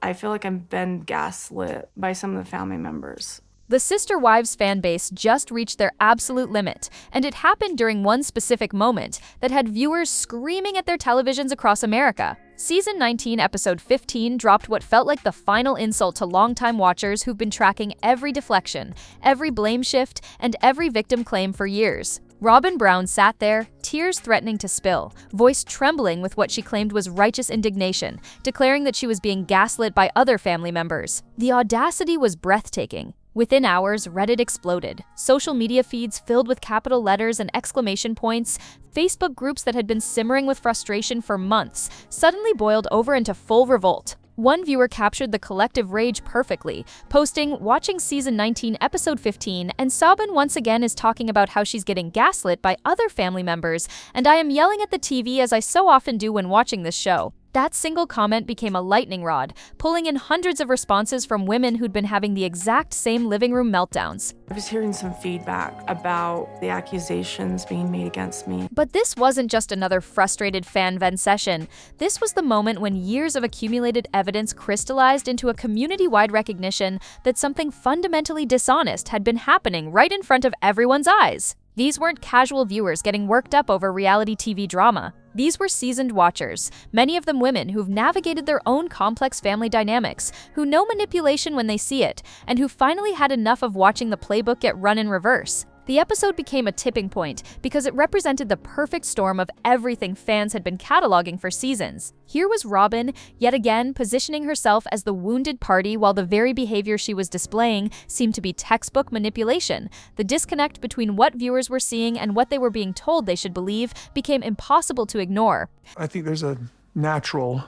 I feel like I've been gaslit by some of the family members. The Sister Wives fan base just reached their absolute limit, and it happened during one specific moment that had viewers screaming at their televisions across America. Season 19, Episode 15 dropped what felt like the final insult to longtime watchers who've been tracking every deflection, every blame shift, and every victim claim for years. Robyn Brown sat there, tears threatening to spill, voice trembling with what she claimed was righteous indignation, declaring that she was being gaslit by other family members. The audacity was breathtaking. Within hours, Reddit exploded. Social media feeds filled with capital letters and exclamation points. Facebook groups that had been simmering with frustration for months suddenly boiled over into full revolt. One viewer captured the collective rage perfectly, posting, "Watching season 19, episode 15, and Robyn once again is talking about how she's getting gaslit by other family members, and I am yelling at the TV as I so often do when watching this show." That single comment became a lightning rod, pulling in hundreds of responses from women who'd been having the exact same living room meltdowns. I was hearing some feedback about the accusations being made against me. But this wasn't just another frustrated fan vent session. This was the moment when years of accumulated evidence crystallized into a community-wide recognition that something fundamentally dishonest had been happening right in front of everyone's eyes. These weren't casual viewers getting worked up over reality TV drama. These were seasoned watchers, many of them women who've navigated their own complex family dynamics, who know manipulation when they see it, and who finally had enough of watching the playbook get run in reverse. The episode became a tipping point because it represented the perfect storm of everything fans had been cataloging for seasons. Here was Robyn, yet again positioning herself as the wounded party while the very behavior she was displaying seemed to be textbook manipulation. The disconnect between what viewers were seeing and what they were being told they should believe became impossible to ignore. I think there's a natural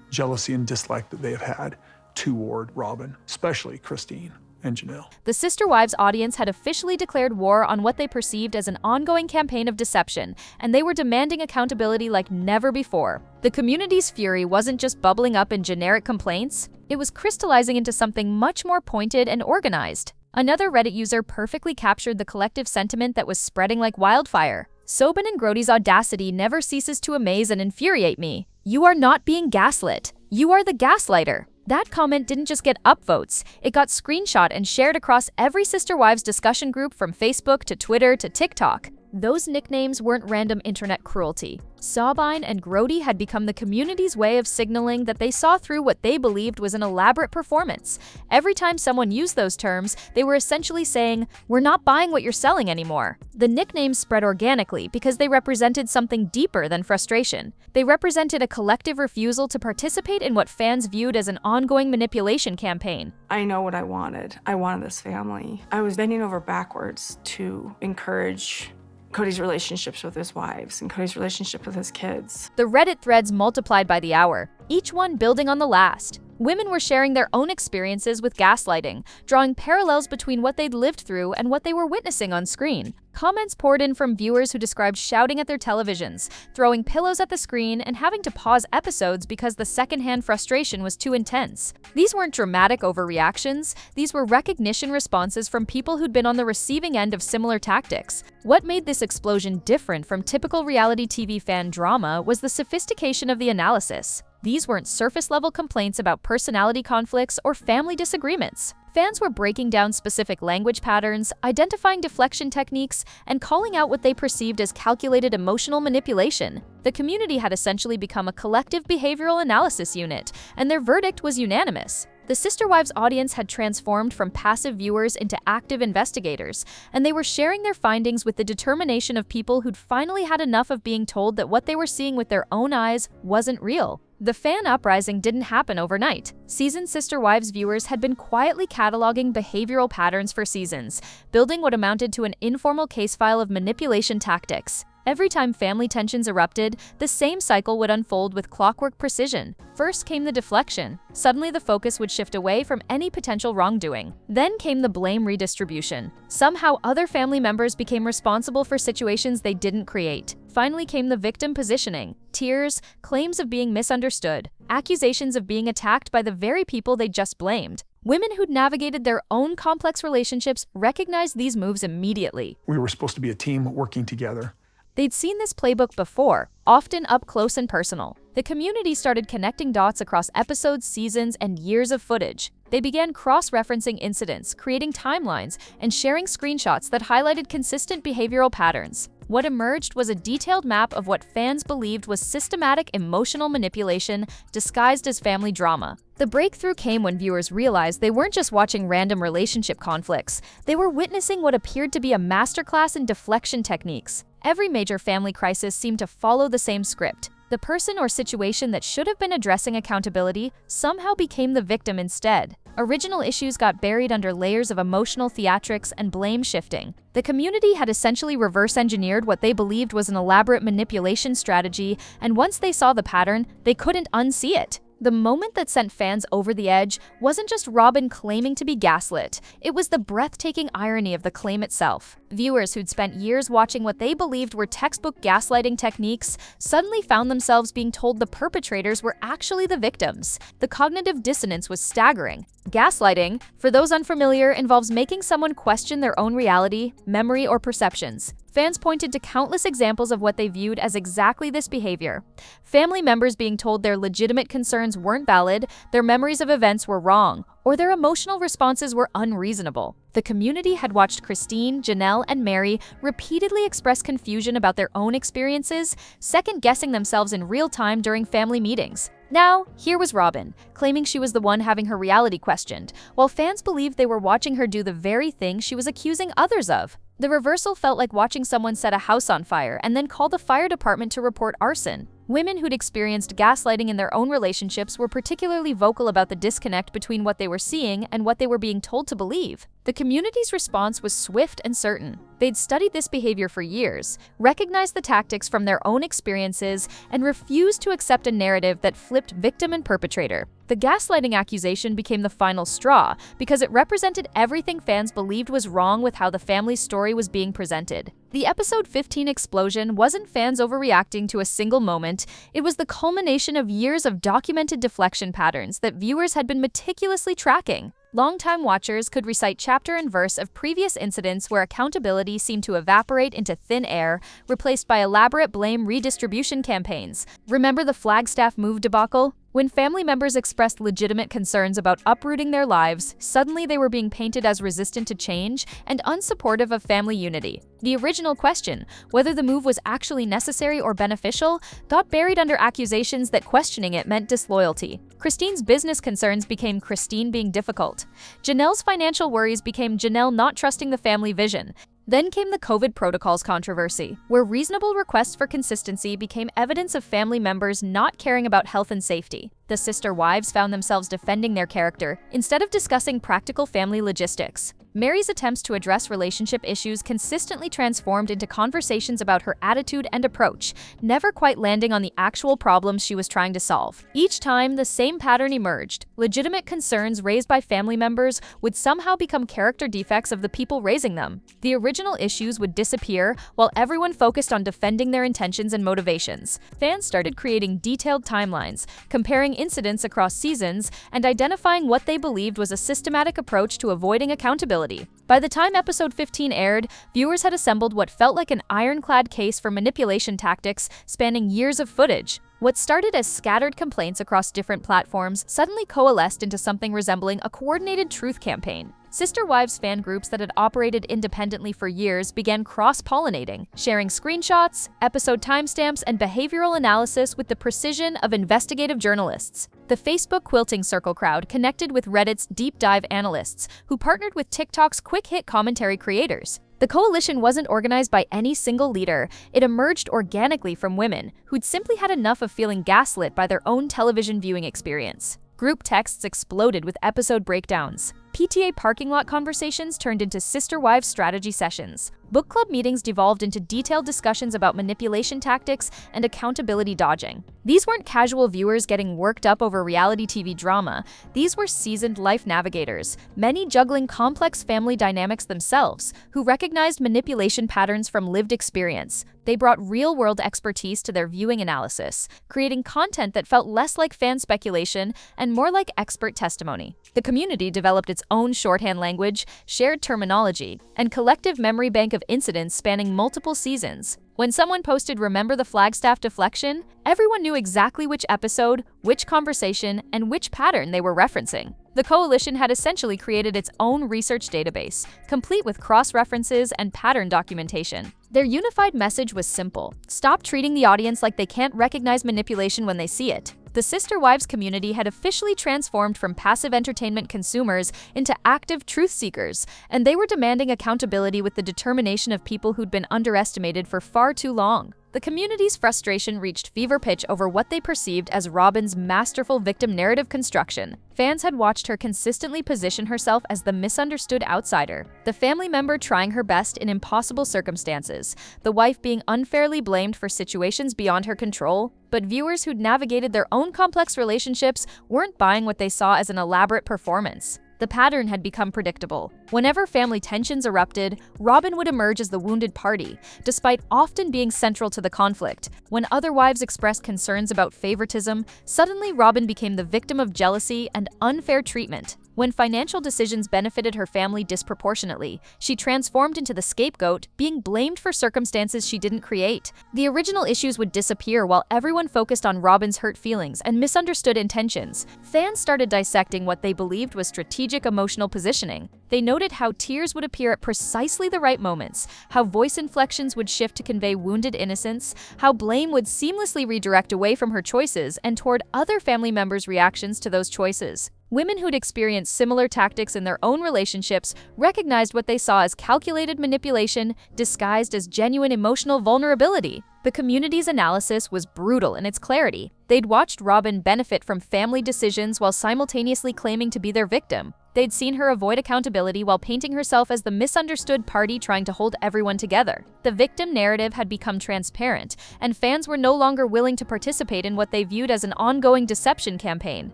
jealousy and dislike that they have had toward Robyn, especially Christine and Janelle. The Sister Wives audience had officially declared war on what they perceived as an ongoing campaign of deception, and they were demanding accountability like never before. The community's fury wasn't just bubbling up in generic complaints, it was crystallizing into something much more pointed and organized. Another Reddit user perfectly captured the collective sentiment that was spreading like wildfire. Robyn and Kody's audacity never ceases to amaze and infuriate me. You are not being gaslit. You are the gaslighter. That comment didn't just get upvotes, it got screenshot and shared across every Sister Wives discussion group from Facebook to Twitter to TikTok. Those nicknames weren't random internet cruelty. Robyn and Kody had become the community's way of signaling that they saw through what they believed was an elaborate performance. Every time someone used those terms, they were essentially saying, "We're not buying what you're selling anymore." The nicknames spread organically because they represented something deeper than frustration. They represented a collective refusal to participate in what fans viewed as an ongoing manipulation campaign. I know what I wanted. I wanted this family. I was bending over backwards to encourage Kody's relationships with his wives and Kody's relationship with his kids. The Reddit threads multiplied by the hour, each one building on the last. Women were sharing their own experiences with gaslighting, drawing parallels between what they'd lived through and what they were witnessing on screen. Comments poured in from viewers who described shouting at their televisions, throwing pillows at the screen, and having to pause episodes because the secondhand frustration was too intense. These weren't dramatic overreactions, these were recognition responses from people who'd been on the receiving end of similar tactics. What made this explosion different from typical reality TV fan drama was the sophistication of the analysis. These weren't surface-level complaints about personality conflicts or family disagreements. Fans were breaking down specific language patterns, identifying deflection techniques, and calling out what they perceived as calculated emotional manipulation. The community had essentially become a collective behavioral analysis unit, and their verdict was unanimous. The Sister Wives audience had transformed from passive viewers into active investigators, and they were sharing their findings with the determination of people who'd finally had enough of being told that what they were seeing with their own eyes wasn't real. The fan uprising didn't happen overnight. Seasoned Sister Wives viewers had been quietly cataloging behavioral patterns for seasons, building what amounted to an informal case file of manipulation tactics. Every time family tensions erupted, the same cycle would unfold with clockwork precision. First came the deflection. Suddenly the focus would shift away from any potential wrongdoing. Then came the blame redistribution. Somehow other family members became responsible for situations they didn't create. Finally came the victim positioning. Tears, claims of being misunderstood, accusations of being attacked by the very people they just blamed. Women who'd navigated their own complex relationships recognized these moves immediately. We were supposed to be a team working together. They'd seen this playbook before, often up close and personal. The community started connecting dots across episodes, seasons, and years of footage. They began cross-referencing incidents, creating timelines, and sharing screenshots that highlighted consistent behavioral patterns. What emerged was a detailed map of what fans believed was systematic emotional manipulation disguised as family drama. The breakthrough came when viewers realized they weren't just watching random relationship conflicts, they were witnessing what appeared to be a masterclass in deflection techniques. Every major family crisis seemed to follow the same script. The person or situation that should have been addressing accountability somehow became the victim instead. Original issues got buried under layers of emotional theatrics and blame shifting. The community had essentially reverse-engineered what they believed was an elaborate manipulation strategy, and once they saw the pattern, they couldn't unsee it. The moment that sent fans over the edge wasn't just Robyn claiming to be gaslit, it was the breathtaking irony of the claim itself. Viewers who'd spent years watching what they believed were textbook gaslighting techniques suddenly found themselves being told the perpetrators were actually the victims. The cognitive dissonance was staggering. Gaslighting, for those unfamiliar, involves making someone question their own reality, memory, or perceptions. Fans pointed to countless examples of what they viewed as exactly this behavior. Family members being told their legitimate concerns weren't valid, their memories of events were wrong, or their emotional responses were unreasonable. The community had watched Christine, Janelle, and Mary repeatedly express confusion about their own experiences, second-guessing themselves in real time during family meetings. Now, here was Robyn, claiming she was the one having her reality questioned, while fans believed they were watching her do the very thing she was accusing others of. The reversal felt like watching someone set a house on fire and then call the fire department to report arson. Women who'd experienced gaslighting in their own relationships were particularly vocal about the disconnect between what they were seeing and what they were being told to believe. The community's response was swift and certain. They'd studied this behavior for years, recognized the tactics from their own experiences, and refused to accept a narrative that flipped victim and perpetrator. The gaslighting accusation became the final straw because it represented everything fans believed was wrong with how the family's story was being presented. The episode 15 explosion wasn't fans overreacting to a single moment, it was the culmination of years of documented deflection patterns that viewers had been meticulously tracking. Longtime watchers could recite chapter and verse of previous incidents where accountability seemed to evaporate into thin air, replaced by elaborate blame redistribution campaigns. Remember the Flagstaff move debacle? When family members expressed legitimate concerns about uprooting their lives, suddenly they were being painted as resistant to change and unsupportive of family unity. The original question, whether the move was actually necessary or beneficial, got buried under accusations that questioning it meant disloyalty. Christine's business concerns became Christine being difficult. Janelle's financial worries became Janelle not trusting the family vision. Then came the COVID protocols controversy, where reasonable requests for consistency became evidence of family members not caring about health and safety. The sister wives found themselves defending their character instead of discussing practical family logistics. Mary's attempts to address relationship issues consistently transformed into conversations about her attitude and approach, never quite landing on the actual problems she was trying to solve. Each time, the same pattern emerged. Legitimate concerns raised by family members would somehow become character defects of the people raising them. The original issues would disappear while everyone focused on defending their intentions and motivations. Fans started creating detailed timelines, comparing incidents across seasons, and identifying what they believed was a systematic approach to avoiding accountability. By the time episode 15 aired, viewers had assembled what felt like an ironclad case for manipulation tactics spanning years of footage. What started as scattered complaints across different platforms suddenly coalesced into something resembling a coordinated truth campaign. Sister Wives fan groups that had operated independently for years began cross-pollinating, sharing screenshots, episode timestamps, and behavioral analysis with the precision of investigative journalists. The Facebook Quilting Circle crowd connected with Reddit's deep dive analysts, who partnered with TikTok's quick-hit commentary creators. The coalition wasn't organized by any single leader, it emerged organically from women who'd simply had enough of feeling gaslit by their own television viewing experience. Group texts exploded with episode breakdowns. PTA parking lot conversations turned into sister wives strategy sessions. Book club meetings devolved into detailed discussions about manipulation tactics and accountability dodging. These weren't casual viewers getting worked up over reality TV drama. These were seasoned life navigators, many juggling complex family dynamics themselves, who recognized manipulation patterns from lived experience. They brought real-world expertise to their viewing analysis, creating content that felt less like fan speculation and more like expert testimony. The community developed its own shorthand language, shared terminology, and collective memory bank of incidents spanning multiple seasons. When someone posted "Remember the Flagstaff deflection," everyone knew exactly which episode, which conversation, and which pattern they were referencing. The coalition had essentially created its own research database, complete with cross-references and pattern documentation. Their unified message was simple: stop treating the audience like they can't recognize manipulation when they see it. The Sister Wives community had officially transformed from passive entertainment consumers into active truth seekers, and they were demanding accountability with the determination of people who'd been underestimated for far too long. The community's frustration reached fever pitch over what they perceived as Robyn's masterful victim narrative construction. Fans had watched her consistently position herself as the misunderstood outsider, the family member trying her best in impossible circumstances, the wife being unfairly blamed for situations beyond her control. But viewers who'd navigated their own complex relationships weren't buying what they saw as an elaborate performance. The pattern had become predictable. Whenever family tensions erupted, Robyn would emerge as the wounded party, despite often being central to the conflict. When other wives expressed concerns about favoritism, suddenly Robyn became the victim of jealousy and unfair treatment. When financial decisions benefited her family disproportionately, she transformed into the scapegoat, being blamed for circumstances she didn't create. The original issues would disappear while everyone focused on Robyn's hurt feelings and misunderstood intentions. Fans started dissecting what they believed was strategic emotional positioning. They noted how tears would appear at precisely the right moments, how voice inflections would shift to convey wounded innocence, how blame would seamlessly redirect away from her choices and toward other family members' reactions to those choices. Women who'd experienced similar tactics in their own relationships recognized what they saw as calculated manipulation disguised as genuine emotional vulnerability. The community's analysis was brutal in its clarity. They'd watched Robyn benefit from family decisions while simultaneously claiming to be their victim. They'd seen her avoid accountability while painting herself as the misunderstood party trying to hold everyone together. The victim narrative had become transparent, and fans were no longer willing to participate in what they viewed as an ongoing deception campaign.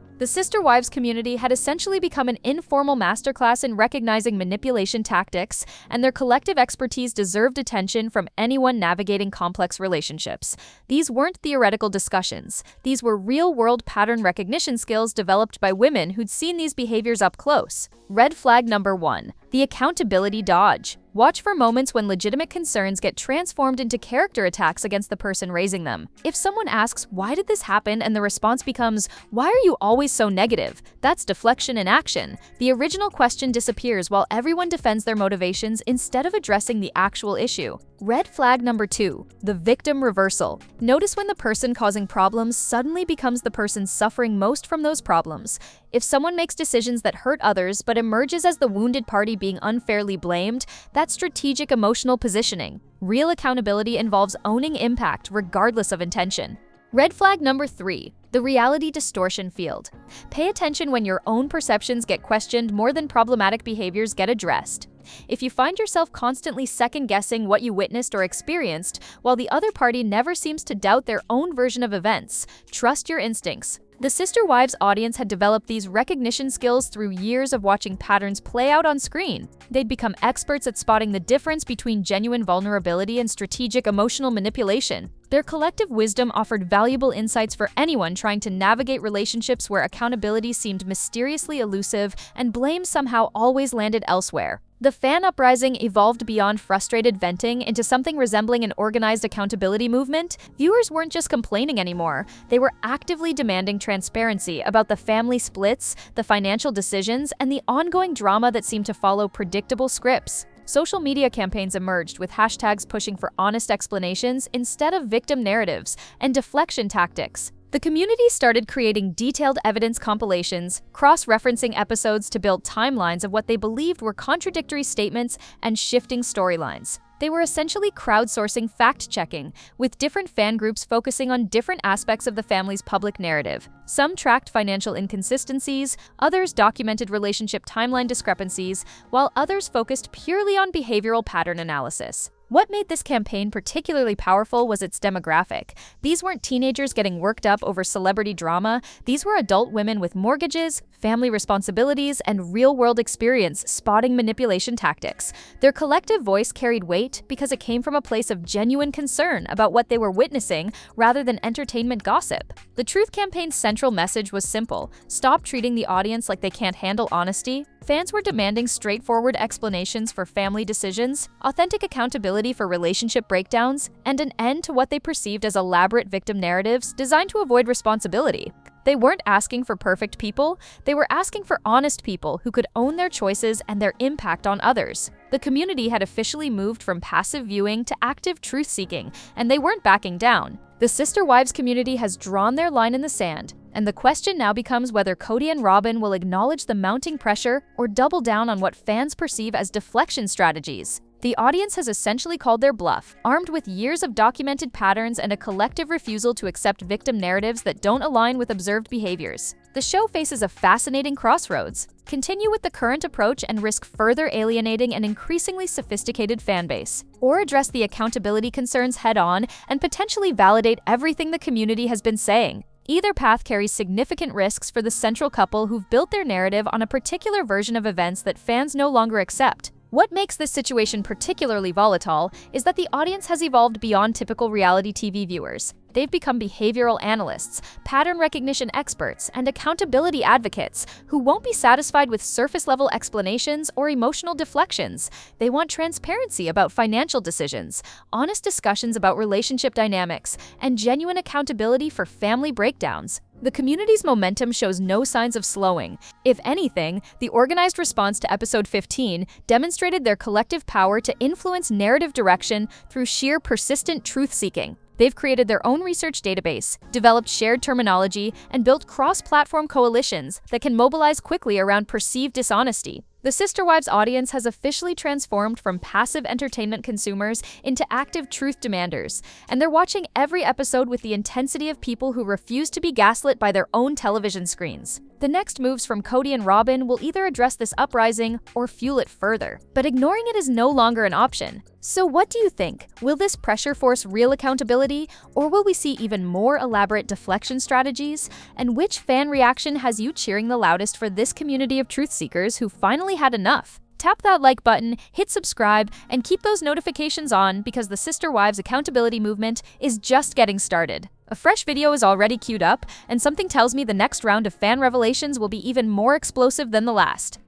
The Sister Wives community had essentially become an informal masterclass in recognizing manipulation tactics, and their collective expertise deserved attention from anyone navigating complex relationships. These weren't theoretical discussions. These were real-world pattern recognition skills developed by women who'd seen these behaviors up close. Red flag number 1: the accountability dodge. Watch for moments when legitimate concerns get transformed into character attacks against the person raising them. If someone asks, "Why did this happen?" and the response becomes, "Why are you always so negative?" That's deflection in action. The original question disappears while everyone defends their motivations instead of addressing the actual issue. Red flag number 2: the victim reversal. Notice when the person causing problems suddenly becomes the person suffering most from those problems. If someone makes decisions that hurt others but emerges as the wounded party being unfairly blamed, that's strategic emotional positioning. Real accountability involves owning impact regardless of intention. Red flag number 3: the reality distortion field. Pay attention when your own perceptions get questioned more than problematic behaviors get addressed. If you find yourself constantly second-guessing what you witnessed or experienced, while the other party never seems to doubt their own version of events, trust your instincts. The Sister Wives audience had developed these recognition skills through years of watching patterns play out on screen. They'd become experts at spotting the difference between genuine vulnerability and strategic emotional manipulation. Their collective wisdom offered valuable insights for anyone trying to navigate relationships where accountability seemed mysteriously elusive and blame somehow always landed elsewhere. The fan uprising evolved beyond frustrated venting into something resembling an organized accountability movement. Viewers weren't just complaining anymore, they were actively demanding transparency about the family splits, the financial decisions, and the ongoing drama that seemed to follow predictable scripts. Social media campaigns emerged with hashtags pushing for honest explanations instead of victim narratives and deflection tactics. The community started creating detailed evidence compilations, cross-referencing episodes to build timelines of what they believed were contradictory statements and shifting storylines. They were essentially crowdsourcing fact-checking, with different fan groups focusing on different aspects of the family's public narrative. Some tracked financial inconsistencies, others documented relationship timeline discrepancies, while others focused purely on behavioral pattern analysis. What made this campaign particularly powerful was its demographic. These weren't teenagers getting worked up over celebrity drama. These were adult women with mortgages, family responsibilities, and real-world experience spotting manipulation tactics. Their collective voice carried weight because it came from a place of genuine concern about what they were witnessing rather than entertainment gossip. The Truth Campaign's central message was simple: stop treating the audience like they can't handle honesty. Fans were demanding straightforward explanations for family decisions, authentic accountability accountability for relationship breakdowns, and an end to what they perceived as elaborate victim narratives designed to avoid responsibility. They weren't asking for perfect people, they were asking for honest people who could own their choices and their impact on others. The community had officially moved from passive viewing to active truth-seeking, and they weren't backing down. The Sister Wives community has drawn their line in the sand, and the question now becomes whether Kody and Robyn will acknowledge the mounting pressure or double down on what fans perceive as deflection strategies. The audience has essentially called their bluff, armed with years of documented patterns and a collective refusal to accept victim narratives that don't align with observed behaviors. The show faces a fascinating crossroads: continue with the current approach and risk further alienating an increasingly sophisticated fanbase, or address the accountability concerns head-on and potentially validate everything the community has been saying. Either path carries significant risks for the central couple who've built their narrative on a particular version of events that fans no longer accept. What makes this situation particularly volatile is that the audience has evolved beyond typical reality TV viewers. They've become behavioral analysts, pattern recognition experts, and accountability advocates who won't be satisfied with surface-level explanations or emotional deflections. They want transparency about financial decisions, honest discussions about relationship dynamics, and genuine accountability for family breakdowns. The community's momentum shows no signs of slowing. If anything, the organized response to episode 15 demonstrated their collective power to influence narrative direction through sheer persistent truth-seeking. They've created their own research database, developed shared terminology, and built cross-platform coalitions that can mobilize quickly around perceived dishonesty. The Sister Wives audience has officially transformed from passive entertainment consumers into active truth demanders, and they're watching every episode with the intensity of people who refuse to be gaslit by their own television screens. The next moves from Kody and Robyn will either address this uprising or fuel it further, but ignoring it is no longer an option. So what do you think? Will this pressure force real accountability, or will we see even more elaborate deflection strategies? And which fan reaction has you cheering the loudest for this community of truth seekers who finally had enough? Tap that like button, hit subscribe, and keep those notifications on because the Sister Wives accountability movement is just getting started. A fresh video is already queued up, and something tells me the next round of fan revelations will be even more explosive than the last.